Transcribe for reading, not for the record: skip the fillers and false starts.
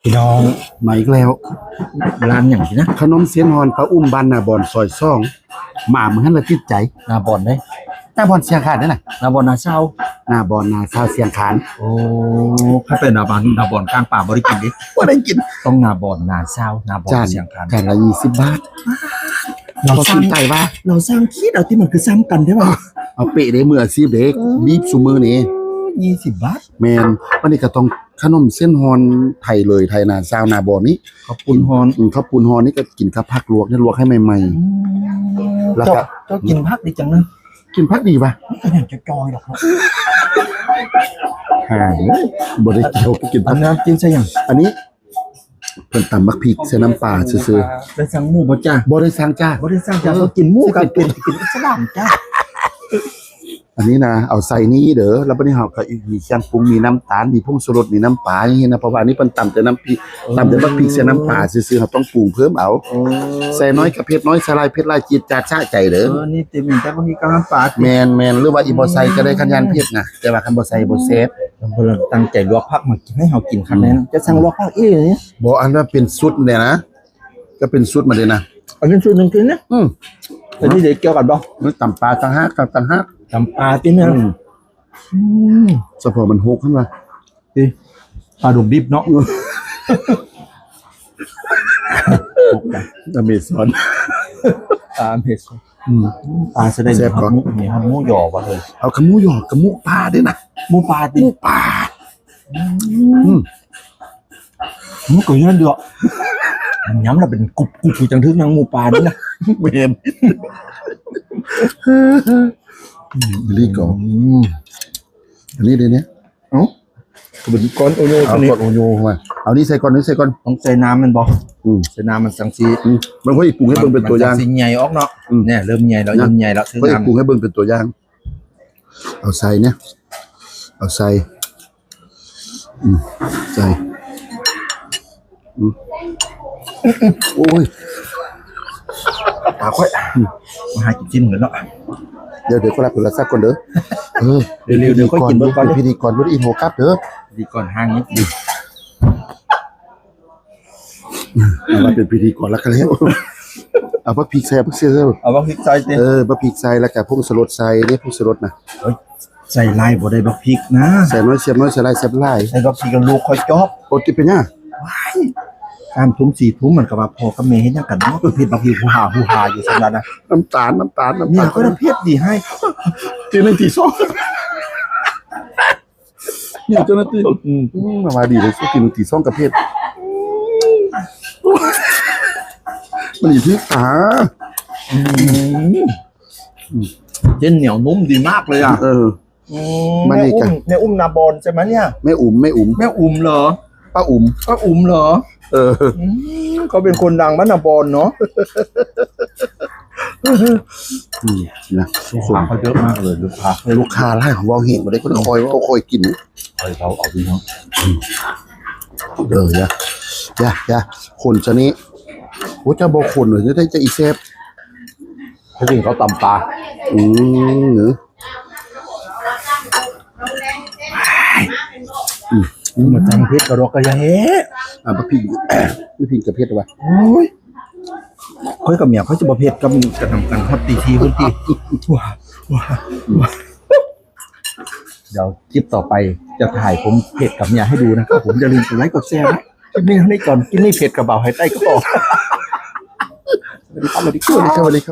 พี่น้องมาอีกแล้วร้านอย่างนี้นะขนมเสียนฮอนปลาอุ้มบ้านนาบอนซอยซ่องหมาเหมือนละติดใจนาบอนได้หน้าบอนเสียงขานนั่นน่ะนาบอนนาเช่าหน้าบอนนาซาวเสียงขาน โอ้ถ้าเป็นนาบอนกลางป่าบริกินดิบ่ได้กินต้องนาบอนนาเช่านาบอนเสียงคานจานละ20 บาทเราสร้างใจว่าเราสร้างคิดเอาที่มันคือซ้ำกันได้ป่ะเอาเปะได้มืออาชีพเด็กบีบซุมือนี่20 บาทแม่นวันนี้ก็ต้องขนมเส้นฮอนไทยเลยไทยนาซาวนาบอนนี้ข้าวปุ้นฮอนข้าวปุ้นฮอนนี่ก็กินกับผักลวกนี่ลวกให้ใหม่ๆแล้วก็เจ้ากินผักดีจังนะกินผักดีป่ะก็อย่างจะจอยหรอกครับบ่ได้เกี่ยวกับกินผักน้ำกินซะอย่างอันนี้เพิ่นตำบักพริกใส่น้ำปลาซื่อๆได้สั่งหมูบ่จ้าบ่ได้สั่งจ้าบ่ได้สั่งจ้าเขากินหมูกับกินอิสลามจ้าอันนี้นะเอาใส่นี้เด้อแล้วบัดนี้เฮาก็มีเครื่องปรุงมีน้ำตาลมีผงชูรสมีน้ำปลาอย่างนี้นะเพราะว่าอันนี้เพิ่นตำแต่น้ำพริกตำแต่บักพริกใส่น้ำปลาซื่อๆเฮาต้องปรุงเพิ่มเอาใส่น้อยกับเผ็ดน้อยใส่หลายเผ็ดหลายจี๊ดจ๊าดชะใจเด้อนี่ติมีแต่บางทีก็น้ำปลาแม่นๆหรือว่าอีบ่ใส่ก็ได้คันยานเผ็ดนะแต่ว่าคันบ่ใส่บ่แซ่บเพิ่นตั้งใจลวกผักมากินให้เฮากินคันนั้นจะสั่งลวกผักอีนี่บ่อันนั้นเป็นสูตรเนี่ยนะก็เป็นสูตรมาเลยนะอันนี้สูตรนึงกินนะอันนี้เด็กเกี่ยวกันบ่มันตำปลาต่างหากต่างหากตำปลาติเนี่ยเฉพาะมันหกขึ้นมาปลาดุกดิบเนาะอเมซอนปลาเมซอนปลาแสดงว่ามีหมูหยอว่ะเลยเอาขมูหยอกับหมูปลาด้วยนะหมูปลาดิหมูปลาหมูก๋วยนั่นเด้อย้ำเราเป็นกุบจังทึกนางหมูปลาด้วยนะเห็นรีก่อนอันนี้เดี๋ยวนี้ก็เป็นก้อนโอโยเอาก้อนโอโยมาเอานี่ใส่ก่อนต้องใส่น้ำมันบ่ใส่น้ำมันสังสีมันค่อยปรุงให้เบิ่งเป็นตัวอย่างสังสีใหญ่ออกเนาะเนี่ยเริ่มใหญ่แล้วซื้อน้ำปรุงให้เบิ่งเป็นตัวอย่างเอาใส่เนี่ยเอาใส่ใส่โอ้ยตาค่อยมาหากินจิ้มเลยเนาะเดี๋ยวก็รับโทรศัพท์ก่อนเด้อเดี๋ยวค่อยกินเบิ่งก่อนพิธีกรบ่ได้อินโหครับเด้อพิธีกรห้างนี้ดิมาเป็นพิธีกรแล้วกันแล้วเอาบักพริกใส่บักเสียเอาบักพริกใส่ติบักพริกใส่แล้วก็ผงชูรสใส่เด้ผงชูรสนะใส่ลายบ่ได้บักพริกนะใส่น้อยเสียบน้อยใส่ลายเสียบลายใส่บักพริกกันลูกค่อยจอบโอติเป็นหยัง3 ทุ่ม 4 ทุ่มมันก็ว่าพ่อกับแม่เฮ็ดหยังกันเนาะประเภทบักพริกฮูหาอยู่ซั่นน่ะนะน้ำตาลเนี่ยก็ประเภทดีให้ที่1ที่2เนี่ยเจ้าหน้าที่มาดีเลยที่1ที่2กับเพศมันอีทึกเส้นเหนียวนุ่มดีมากเลยอ่ะมันนี่กันแม่อุ้มนาบอนใช่ไหมเนี่ยแม่อุ่มเหรอป้าอุ่มเหรอเขาเป็นคนดังบ้านนาบอนเนาะนะลูกค้าเขาเยอะมากเลยลูกค้าไล่ของวอลเห็นมาได้ก็คอยกินเขาเอาดีเนาะอย่าคนชนี้โหจะบอกคนหรือจะอีเซฟเขาถึงเขาตำปลาหรือมาจังเพชรกระรอกกระยาเฮปะพิงกับเพชรวะโอ้ยค่อยกับเมียเขาจะประเภทกับกระทำกันทับตีทีพื้นที่ว้าเดี๋ยวคลิปต่อไปจะถ่ายผมเผ็ดกับเมียให้ดูนะครับผมอย่าลืมกดไลค์กดแชร์นะคลิปนี้เท่านี้ก่อนกินนี่เผ็ดกับเบาให้ใต้ก็พอสวัสดีครับ